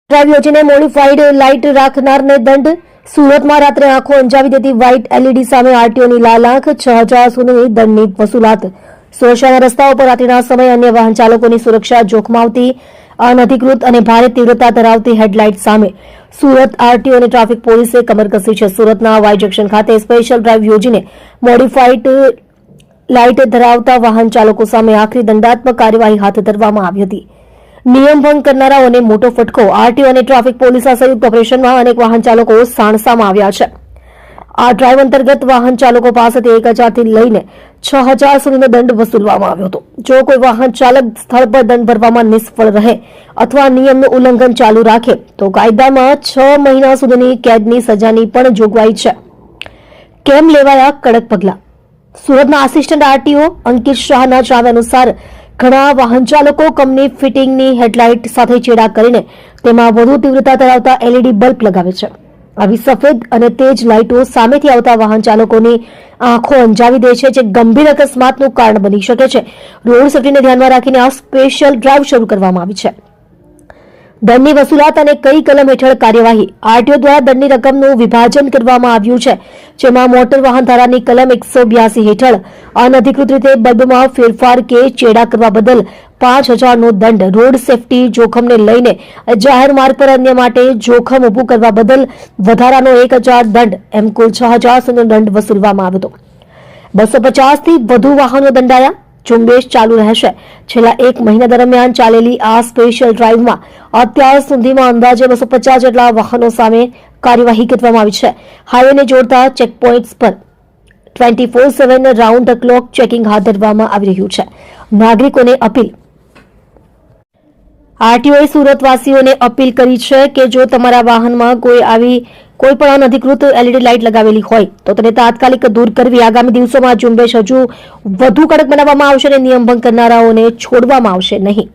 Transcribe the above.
Drive યોજીને modified light રાખનારને દંડ. સુરતમાં રાત્રે આંખો અંજાવી દેતી વ્હાઇટ એલઈડી સામે આરટીઓની લાલ આંખ. 6,000 સુધીની દંડની વસૂલાત. સુરક્ષાના રસ્તાઓ પર રાત્રિના સમયે અન્ય વાહન ચાલકોની સુરક્ષા જોખમાવતી અનધિકૃત અને ભારે તીવ્રતા ધરાવતી હેડલાઇટ સામે સુરત આરટીઓ અને ટ્રાફિક પોલીસે કમર કસી છે. સુરતના વાય જંકશન ખાતે સ્પેશિયલ ડ્રાઈવ યોજીને મોડિફાઈડ લાઇટ ધરાવતા વાહન ચાલકો સામે આખરી દંડાત્મક કાર્યવાહી હાથ ધરવામાં આવી હતી. નિયમ ભંગ કરનારાઓને મોટો ફટકો. આરટીઓ અને ટ્રાફિક પોલીસના સંયુક્ત ઓપરેશનમાં અનેક વાહન ચાલકો સાણસામાં આવ્યા છે. આ ડ્રાઈવ અંતર્ગત વાહન ચાલકો પાસેથી 1,000 થી લઈને 6,000 સુધીનો દંડ વસૂલવામાં આવ્યો હતો. જો કોઈ વાહન ચાલક સ્થળ પર દંડ ભરવામાં નિષ્ફળ રહે અથવા નિયમનું ઉલ્લંઘન ચાલુ રાખે તો કાયદામાં 6 મહિના સુધીની કેદની સજાની પણ જોગવાઈ છે. કેમ લેવાયા કડક પગલાં? સુરતના આસિસ્ટન્ટ આરટીઓ અંકિત શાહના જણાવ્યા અનુસાર ઘણા વાહન ચાલકો કંપની ફિટિંગની હેડલાઇટ સાથે ચેડા કરીને તેમાં વધુ તીવ્રતા ધરાવતા એલઈડી બલ્બ લગાવે છે. આવી સફેદ અને તેજ લાઇટો સામેથી આવતા વાહન ચાલકોની આંખો અંજાવી દે છે, જે ગંભીર અકસ્માતનું કારણ બની શકે છે. રોડ સેફ્ટીને ધ્યાનમાં રાખીને આ સ્પેશિયલ ડ્રાઈવ શરૂ કરવામાં આવી છે. દંડની વસૂલાત અને કઈ કલમ હેઠળ કાર્યવાહી? આરટીઓ દ્વારા દંડની રકમનું વિભાજન કરવામાં આવ્યું છે, જેમાં મોટર વાહન ધારાની કલમ 182 હેઠળ અનધિકૃત રીતે બલ્બમાં ફેરફાર કે ચેડા કરવા બદલ 5,000નો દંડ, રોડ સેફટી જોખમને લઈને જાહેર માર્ગ પર અન્ય માટે જોખમ ઊભું કરવા બદલ વધારાનો 1,000 દંડ, એમ કુલ 6,000 સુધીનો દંડ વસૂલવામાં આવ્યો હતો. 250 થી વધુ વાહનો દંડાયા. ઝુંબેશ ચાલુ રહેશે. છેલ્લા 1 મહિના દરમિયાન ચાલેલી આ સ્પેશિયલ ડ્રાઈવમાં અત્યાર સુધીમાં અંદાજે 250 જેટલા વાહનો સામે કાર્યવાહી કરવામાં આવી છે. હાઈવેને જોડતા ચેકપોઇન્ટ્સ પર 24/7 રાઉન્ડ ધ ક્લોક ચેકિંગ હાથ ધરવામાં આવી રહ્યું છે. નાગરિકોને અપીલ. આરટીઓએ સુરતવાસીઓને અપીલ કરી છે કે જો તમારા વાહનમાં કોઈ પણ અનધિકૃત એલઈડી લાઇટ લગાવેલી હોય તો તેને તાત્કાલિક દૂર કરવી. આગામી દિવસોમાં ઝુંબેશ હજુ વધુ કડક બનાવવામાં આવશે અને નિયમ ભંગ કરનારાઓને છોડવામાં આવશે નહીં.